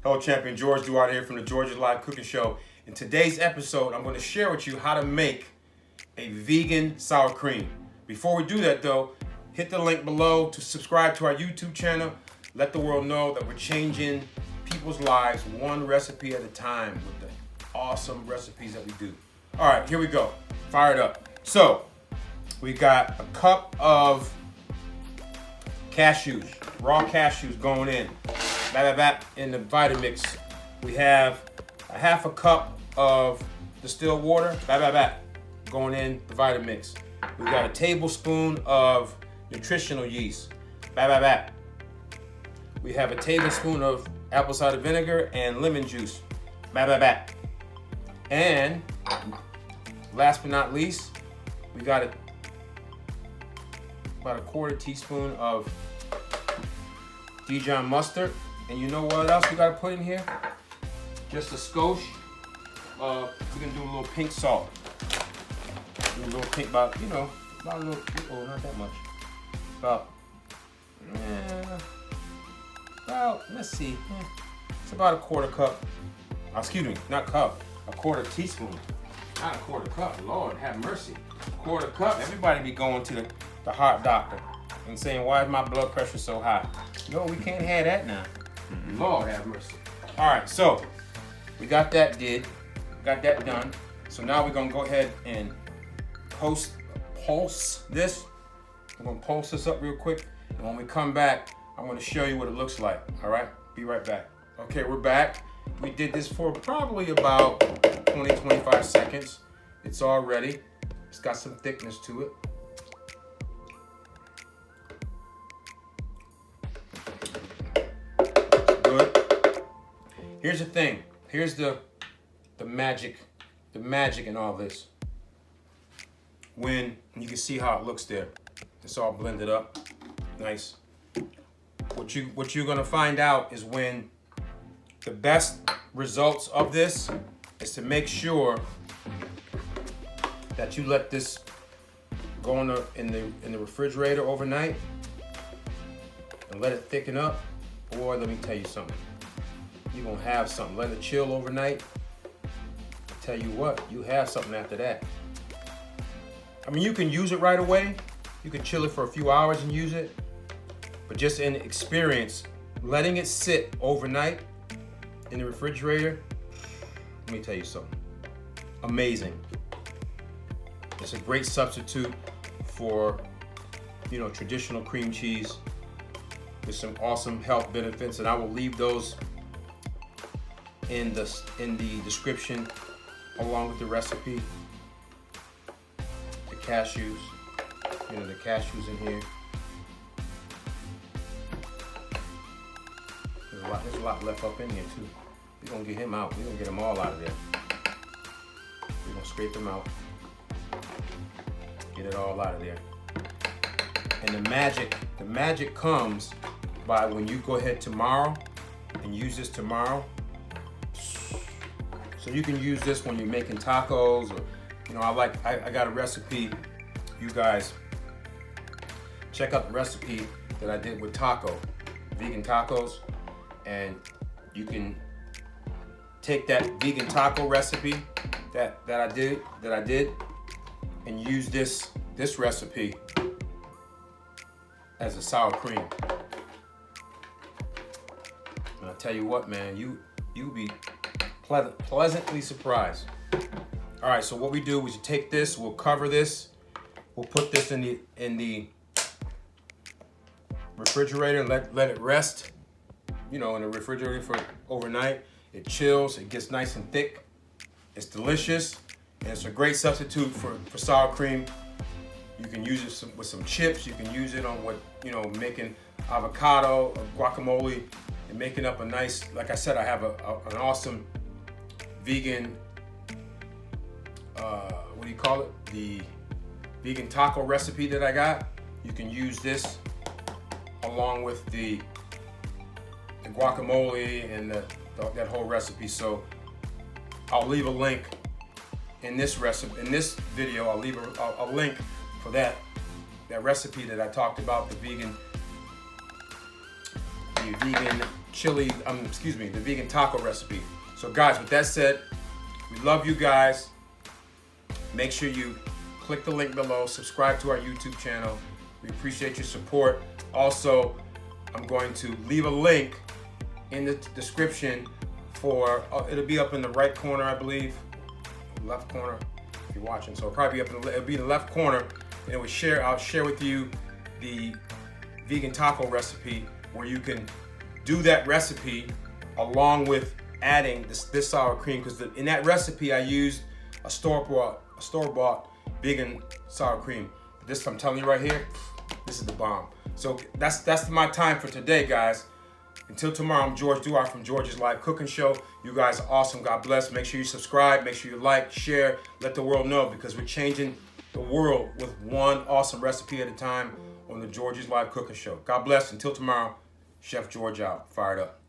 Hello, Champion George Duarte here from the George's Live Cooking Show. In today's episode, I'm going to share with you how to make a vegan sour cream. Before we do that though, hit the link below to subscribe to our YouTube channel. Let the world know that we're changing people's lives one recipe at a time with the awesome recipes that we do. All right, here we go. Fire it up. So, we got a cup of cashews, raw cashews going in. In the Vitamix, we have a half a cup of distilled water, going in the Vitamix. We got a tablespoon of nutritional yeast, We have a tablespoon of apple cider vinegar and lemon juice, And last but not least, we got about a quarter teaspoon of Dijon Mustard. And you know what else we gotta put in here? Just a skosh. We're gonna do a little pink salt. Do a little pink, about a little, oh, not that much. Let's see. It's about a quarter cup. Excuse me, not cup. A quarter teaspoon. Not a quarter cup. Lord have mercy. Quarter cup. Everybody be going to the heart doctor and saying, why is my blood pressure so high? No, we can't have that now. Lord have mercy. All right, so we got that done. So now we're gonna go ahead and pulse this. I'm gonna pulse this up real quick, and when we come back, I'm gonna show you what it looks like. All right, be right back. Okay, we're back. We did this for probably about 20-25 seconds. It's all ready. It's got some thickness to it. Good. Here's the thing. Here's the magic in all this. When you can see how it looks there, it's all blended up, nice. What you're gonna find out is when the best results of this is to make sure that you let this go in the refrigerator overnight and let it thicken up. Boy, let me tell you something. You're gonna have something. Let it chill overnight. I tell you what, you have something after that. I mean, you can use it right away. You can chill it for a few hours and use it. But just in experience, letting it sit overnight in the refrigerator, let me tell you something. Amazing. It's a great substitute for, traditional cream cheese with some awesome health benefits, and I will leave those in the description along with the recipe. The cashews, the cashews in here. There's a lot left up in here too. We're gonna get him out. We're gonna get them all out of there. We're gonna scrape them out. Get it all out of there. And the magic comes by when you go ahead tomorrow and use this tomorrow. So you can use this when you're making tacos, or I got a recipe. You guys check out the recipe that I did with vegan tacos, and you can take that vegan taco recipe that I did and use this recipe as a sour cream. And I tell you what, man, you'll be pleasantly surprised. All right, so what we do is you take this, we'll cover this, we'll put this in the refrigerator and let it rest, in the refrigerator for overnight. It chills, it gets nice and thick. It's delicious, and it's a great substitute for sour cream. You can use it with some chips. You can use it on making avocado or guacamole and making up a nice, like I said, I have an awesome vegan, the vegan taco recipe that I got. You can use this along with the guacamole and that whole recipe. So I'll leave a link in this video. I'll leave a link for that recipe that I talked about, the vegan the vegan taco recipe. So guys, with that said, we love you guys. Make sure you click the link below, subscribe to our YouTube channel. We appreciate your support. Also, I'm going to leave a link in the description for, it'll be up in the right corner, I believe, left corner, if you're watching. So it'll probably be it'll be in the left corner, and it will I'll share with you the vegan taco recipe where you can do that recipe along with adding this sour cream, because in that recipe I used a store-bought vegan sour cream. This, I'm telling you right here, this is the bomb. So that's my time for today, guys. Until tomorrow, I'm George Duhart from George's Live Cooking Show. You guys are awesome. God bless. Make sure you subscribe. Make sure you like, share, let the world know, because we're changing the world with one awesome recipe at a time on the George's Live Cooking Show. God bless. Until tomorrow, Chef George out. Fired up.